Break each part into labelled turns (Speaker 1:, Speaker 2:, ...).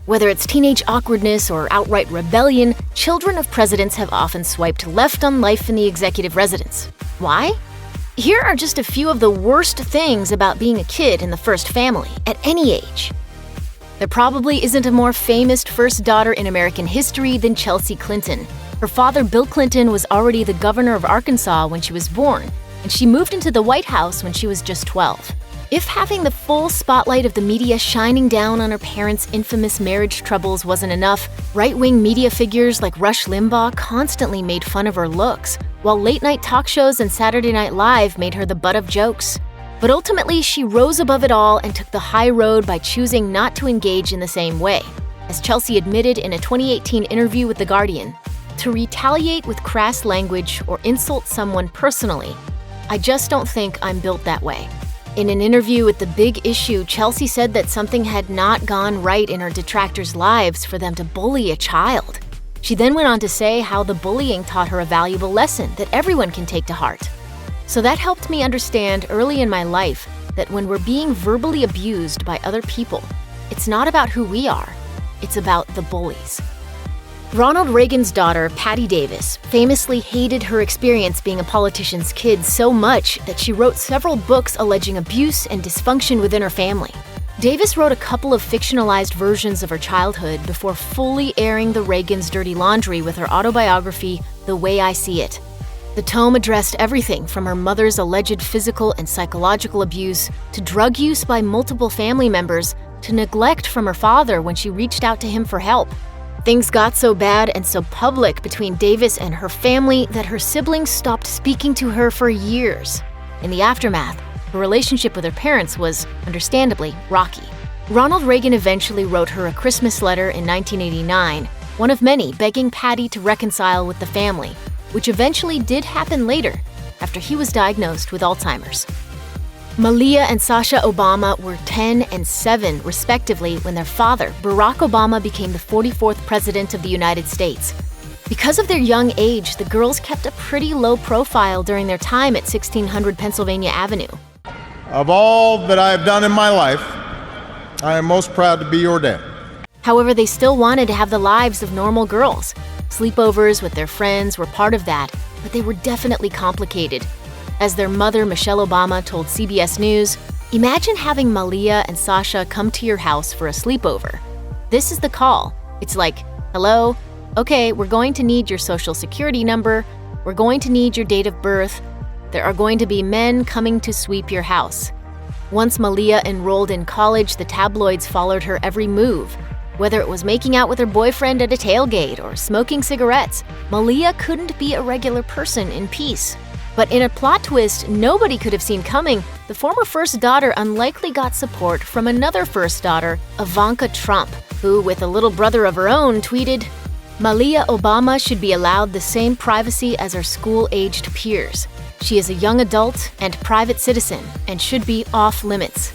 Speaker 1: Whether it's teenage awkwardness or outright rebellion, children of presidents have often swiped left on life in the executive residence. Why? Here are just a few of the worst things about being a kid in the first family, at any age. There probably isn't a more famous first daughter in American history than Chelsea Clinton. Her father, Bill Clinton, was already the governor of Arkansas when she was born, and she moved into the White House when she was just 12. If having the full spotlight of the media shining down on her parents' infamous marriage troubles wasn't enough, right-wing media figures like Rush Limbaugh constantly made fun of her looks, while late-night talk shows and Saturday Night Live made her the butt of jokes. But ultimately, she rose above it all and took the high road by choosing not to engage in the same way. As Chelsea admitted in a 2018 interview with The Guardian, to retaliate with crass language or insult someone personally, I just don't think I'm built that way. In an interview with The Big Issue, Chelsea said that something had not gone right in her detractors' lives for them to bully a child. She then went on to say how the bullying taught her a valuable lesson that everyone can take to heart. So that helped me understand early in my life that when we're being verbally abused by other people, it's not about who we are, it's about the bullies. Ronald Reagan's daughter, Patti Davis, famously hated her experience being a politician's kid so much that she wrote several books alleging abuse and dysfunction within her family. Davis wrote a couple of fictionalized versions of her childhood before fully airing the Reagans' dirty laundry with her autobiography, The Way I See It. The tome addressed everything from her mother's alleged physical and psychological abuse to drug use by multiple family members to neglect from her father when she reached out to him for help. Things got so bad and so public between Davis and her family that her siblings stopped speaking to her for years. In the aftermath, her relationship with her parents was, understandably, rocky. Ronald Reagan eventually wrote her a Christmas letter in 1989, one of many begging Patti to reconcile with the family, which eventually did happen later, after he was diagnosed with Alzheimer's. Malia and Sasha Obama were 10 and 7, respectively, when their father, Barack Obama, became the 44th president of the United States. Because of their young age, the girls kept a pretty low profile during their time at 1600 Pennsylvania Avenue.
Speaker 2: Of all that I have done in my life, I am most proud to be your dad.
Speaker 1: However, they still wanted to have the lives of normal girls. Sleepovers with their friends were part of that, but they were definitely complicated. As their mother, Michelle Obama, told CBS News, "Imagine having Malia and Sasha come to your house for a sleepover. This is the call. It's like, hello, okay, we're going to need your social security number. We're going to need your date of birth. There are going to be men coming to sweep your house." Once Malia enrolled in college, the tabloids followed her every move. Whether it was making out with her boyfriend at a tailgate or smoking cigarettes, Malia couldn't be a regular person in peace. But in a plot twist nobody could have seen coming, the former first daughter unlikely got support from another first daughter, Ivanka Trump, who, with a little brother of her own, tweeted, "Malia Obama should be allowed the same privacy as her school-aged peers. She is a young adult and private citizen and should be off limits."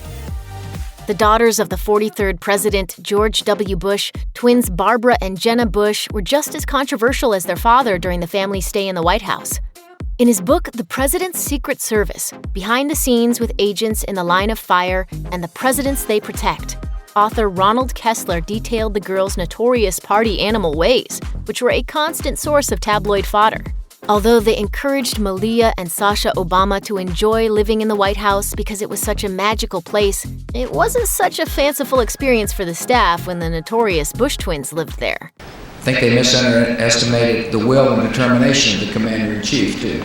Speaker 1: The daughters of the 43rd President, George W. Bush, twins Barbara and Jenna Bush, were just as controversial as their father during the family's stay in the White House. In his book, The President's Secret Service, Behind the Scenes with Agents in the Line of Fire and the Presidents They Protect, author Ronald Kessler detailed the girls' notorious party animal ways, which were a constant source of tabloid fodder. Although they encouraged Malia and Sasha Obama to enjoy living in the White House because it was such a magical place, it wasn't such a fanciful experience for the staff when the notorious Bush twins lived there.
Speaker 3: I think they misestimated the will and determination of the commander-in-chief, too.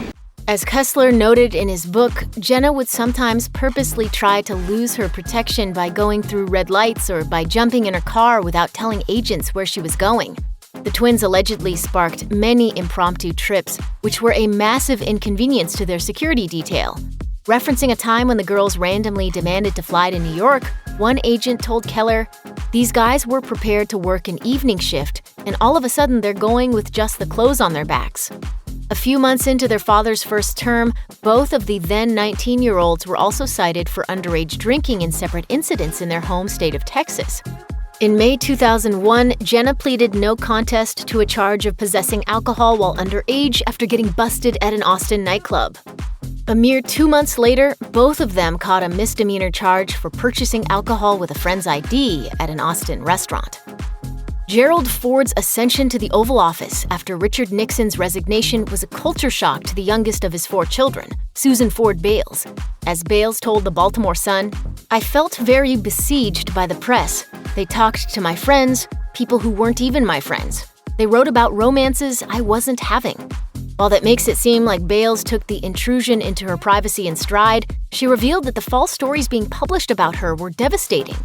Speaker 1: As Kessler noted in his book, Jenna would sometimes purposely try to lose her protection by going through red lights or by jumping in her car without telling agents where she was going. The twins allegedly sparked many impromptu trips, which were a massive inconvenience to their security detail. Referencing a time when the girls randomly demanded to fly to New York, one agent told Keller, "These guys were prepared to work an evening shift, and all of a sudden they're going with just the clothes on their backs." A few months into their father's first term, both of the then 19-year-olds were also cited for underage drinking in separate incidents in their home state of Texas. In May 2001, Jenna pleaded no contest to a charge of possessing alcohol while underage after getting busted at an Austin nightclub. A mere 2 months later, both of them caught a misdemeanor charge for purchasing alcohol with a friend's ID at an Austin restaurant. Gerald Ford's ascension to the Oval Office after Richard Nixon's resignation was a culture shock to the youngest of his 4 children, Susan Ford Bales. As Bales told the Baltimore Sun, "I felt very besieged by the press. They talked to my friends, people who weren't even my friends. They wrote about romances I wasn't having." While that makes it seem like Bales took the intrusion into her privacy in stride, she revealed that the false stories being published about her were devastating.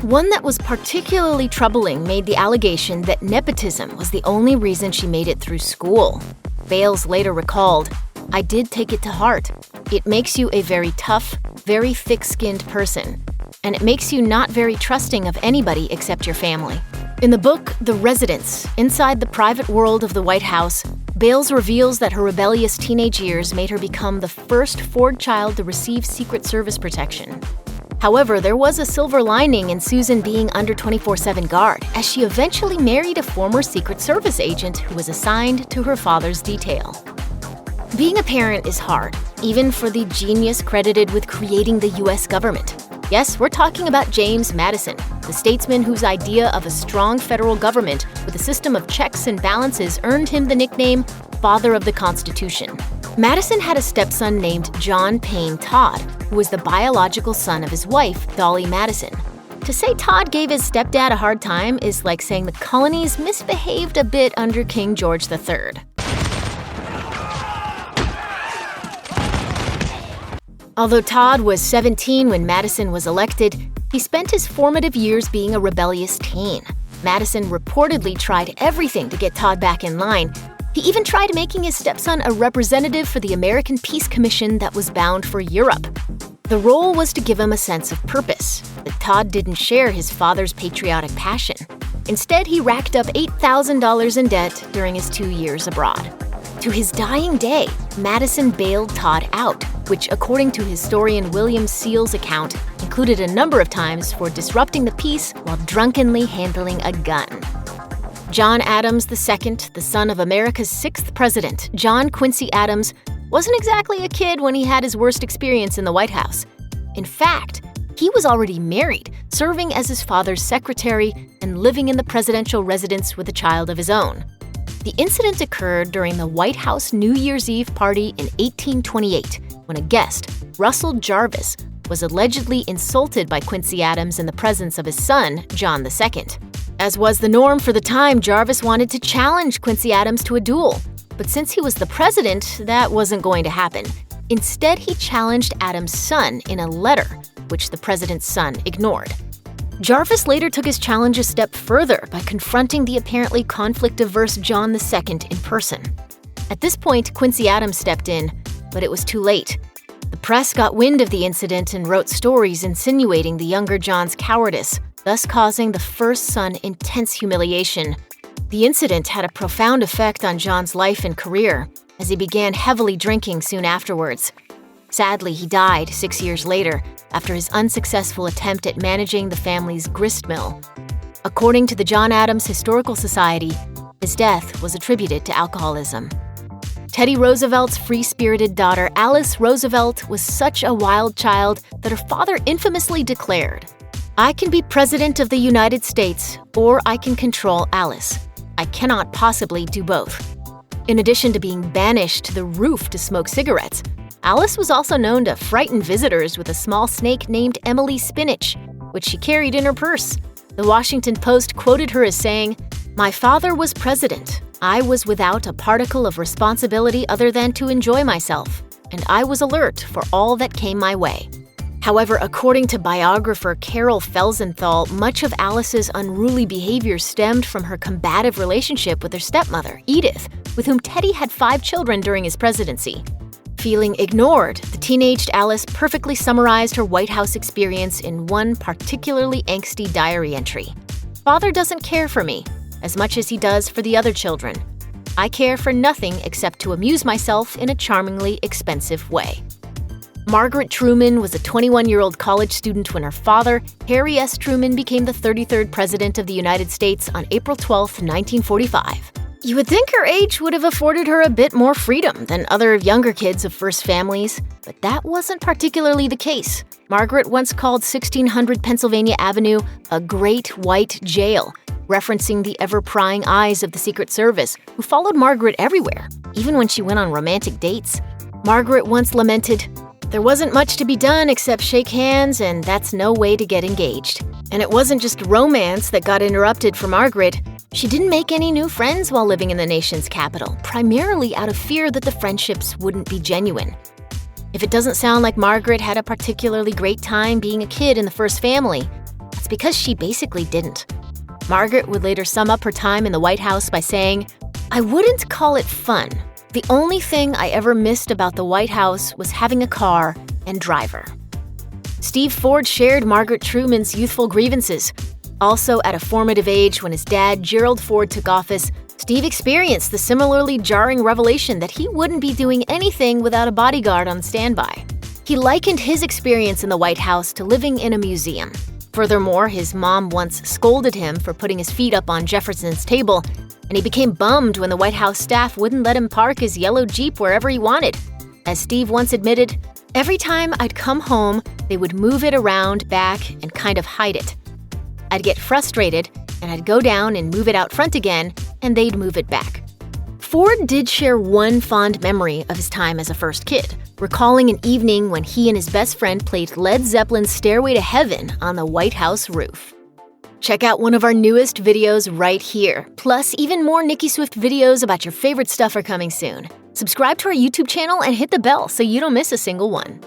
Speaker 1: One that was particularly troubling made the allegation that nepotism was the only reason she made it through school. Bales later recalled, "I did take it to heart. It makes you a very tough, very thick-skinned person. And it makes you not very trusting of anybody except your family." In the book, The Residence, Inside the Private World of the White House, Bales reveals that her rebellious teenage years made her become the first Ford child to receive Secret Service protection. However, there was a silver lining in Susan being under 24/7 guard, as she eventually married a former Secret Service agent who was assigned to her father's detail. Being a parent is hard, even for the genius credited with creating the U.S. government. Yes, we're talking about James Madison, the statesman whose idea of a strong federal government with a system of checks and balances earned him the nickname Father of the Constitution. Madison had a stepson named John Payne Todd, who was the biological son of his wife, Dolly Madison. To say Todd gave his stepdad a hard time is like saying the colonies misbehaved a bit under King George III. Although Todd was 17 when Madison was elected, he spent his formative years being a rebellious teen. Madison reportedly tried everything to get Todd back in line. He even tried making his stepson a representative for the American Peace Commission that was bound for Europe. The role was to give him a sense of purpose, but Todd didn't share his father's patriotic passion. Instead, he racked up $8,000 in debt during his 2 years abroad. To his dying day, Madison bailed Todd out, which, according to historian William Seal's account, included a number of times for disrupting the peace while drunkenly handling a gun. John Adams II, the son of America's 6th president, John Quincy Adams, wasn't exactly a kid when he had his worst experience in the White House. In fact, he was already married, serving as his father's secretary and living in the presidential residence with a child of his own. The incident occurred during the White House New Year's Eve party in 1828, when a guest, Russell Jarvis, was allegedly insulted by Quincy Adams in the presence of his son, John II. As was the norm for the time, Jarvis wanted to challenge Quincy Adams to a duel. But since he was the president, that wasn't going to happen. Instead, he challenged Adams' son in a letter, which the president's son ignored. Jarvis later took his challenge a step further by confronting the apparently conflict-averse John II in person. At this point, Quincy Adams stepped in, but it was too late. The press got wind of the incident and wrote stories insinuating the younger John's cowardice, thus causing the first son intense humiliation. The incident had a profound effect on John's life and career, as he began heavily drinking soon afterwards. Sadly, he died 6 years later after his unsuccessful attempt at managing the family's grist mill. According to the John Adams Historical Society, his death was attributed to alcoholism. Teddy Roosevelt's free-spirited daughter, Alice Roosevelt, was such a wild child that her father infamously declared, "I can be president of the United States, or I can control Alice. I cannot possibly do both." In addition to being banished to the roof to smoke cigarettes, Alice was also known to frighten visitors with a small snake named Emily Spinach, which she carried in her purse. The Washington Post quoted her as saying, "My father was president. I was without a particle of responsibility other than to enjoy myself, and I was alert for all that came my way." However, according to biographer Carol Felsenthal, much of Alice's unruly behavior stemmed from her combative relationship with her stepmother, Edith, with whom Teddy had 5 children during his presidency. Feeling ignored, the teenaged Alice perfectly summarized her White House experience in one particularly angsty diary entry. "Father doesn't care for me as much as he does for the other children. I care for nothing except to amuse myself in a charmingly expensive way." Margaret Truman was a 21-year-old college student when her father, Harry S. Truman, became the 33rd President of the United States on April 12, 1945. You would think her age would have afforded her a bit more freedom than other younger kids of first families, but that wasn't particularly the case. Margaret once called 1600 Pennsylvania Avenue a great white jail, referencing the ever-prying eyes of the Secret Service, who followed Margaret everywhere, even when she went on romantic dates. Margaret once lamented, "There wasn't much to be done except shake hands, and that's no way to get engaged." And it wasn't just romance that got interrupted for Margaret. She didn't make any new friends while living in the nation's capital, primarily out of fear that the friendships wouldn't be genuine. If it doesn't sound like Margaret had a particularly great time being a kid in the first family, that's because she basically didn't. Margaret would later sum up her time in the White House by saying, "I wouldn't call it fun. The only thing I ever missed about the White House was having a car and driver." Steve Ford shared Margaret Truman's youthful grievances. Also, at a formative age when his dad, Gerald Ford, took office, Steve experienced the similarly jarring revelation that he wouldn't be doing anything without a bodyguard on standby. He likened his experience in the White House to living in a museum. Furthermore, his mom once scolded him for putting his feet up on Jefferson's table, and he became bummed when the White House staff wouldn't let him park his yellow Jeep wherever he wanted. As Steve once admitted, "Every time I'd come home, they would move it around back and kind of hide it. I'd get frustrated, and I'd go down and move it out front again, and they'd move it back." Ford did share one fond memory of his time as a first kid, recalling an evening when he and his best friend played Led Zeppelin's Stairway to Heaven on the White House roof. Check out one of our newest videos right here. Plus, even more Nicki Swift videos about your favorite stuff are coming soon. Subscribe to our YouTube channel and hit the bell so you don't miss a single one.